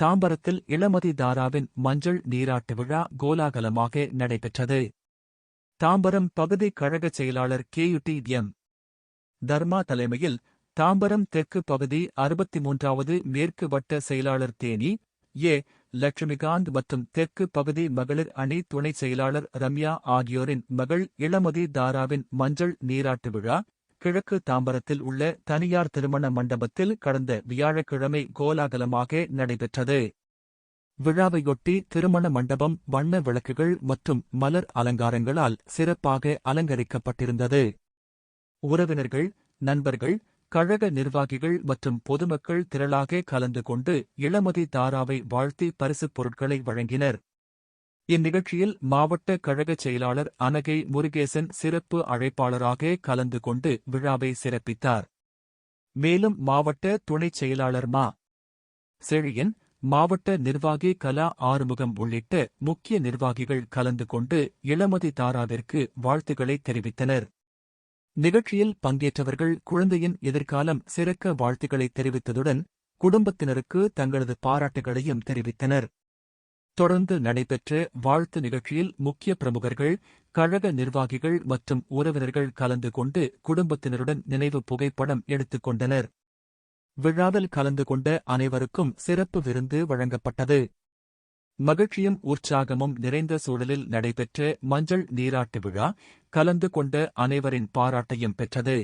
தாம்பரத்தில் இளமதி தாராவின் மஞ்சள் நீராட்டு விழா கோலாகலமாக நடைபெற்றது. தாம்பரம் பகுதி கழக செயலாளர் கேயுடி எம். தர்மா தலைமையில் தாம்பரம் தெற்கு பகுதி 63வது மேற்கு வட்ட செயலாளர் தேனி ஏ. லட்சுமிகாந்த் மற்றும் தெற்கு பகுதி மகளிர் அணி துணை செயலாளர் ரம்யா ஆகியோரின் மகள் இளமதி தாராவின் மஞ்சள் நீராட்டு விழா கிழக்கு தாம்பரத்தில் உள்ள தனியார் திருமண மண்டபத்தில் கடந்த வியாழக்கிழமை கோலாகலமாக நடைபெற்றது. விழாவையொட்டி திருமண மண்டபம் வண்ண விளக்குகள் மற்றும் மலர் அலங்காரங்களால் சிறப்பாக அலங்கரிக்கப்பட்டிருந்தது. உறவினர்கள், நண்பர்கள், கழக நிர்வாகிகள் மற்றும் பொதுமக்கள் திரளாக கலந்து கொண்டு இளமதி தாராவை வாழ்த்தி பரிசுப் பொருட்களை வழங்கினர். இந்நிகழ்ச்சியில் மாவட்ட கழக செயலாளர் அனகை முருகேசன் சிறப்பு அழைப்பாளராக கலந்து கொண்டு விழாவை சிறப்பித்தார். மேலும் மாவட்ட துணைச் செயலாளர் மா. செழியன், மாவட்ட நிர்வாகி கலா ஆறுமுகம் உள்ளிட்ட முக்கிய நிர்வாகிகள் கலந்து கொண்டு இளமதி தாராவிற்கு வாழ்த்துக்களை தெரிவித்தனர். நிகழ்ச்சியில் பங்கேற்றவர்கள் குழந்தையின் எதிர்காலம் சிறக்க வாழ்த்துக்களை தெரிவித்ததுடன் குடும்பத்தினருக்கு தங்களது பாராட்டுகளையும் தெரிவித்தனர். தொடர்ந்து நடைபெற்ற வாழ்த்து நிகழ்ச்சியில் முக்கிய பிரமுகர்கள், கழக நிர்வாகிகள் மற்றும் உறவினர்கள் கலந்து கொண்டு குடும்பத்தினருடன் நினைவு புகைப்படம் எடுத்துக் கொண்டனர். விழாவில் கலந்து கொண்ட அனைவருக்கும் சிறப்பு விருந்து வழங்கப்பட்டது. மகிழ்ச்சியும் உற்சாகமும் நிறைந்த சூழலில் நடைபெற்ற மஞ்சள் நீராட்டு விழா கலந்து கொண்ட அனைவரின் பாராட்டையும் பெற்றது.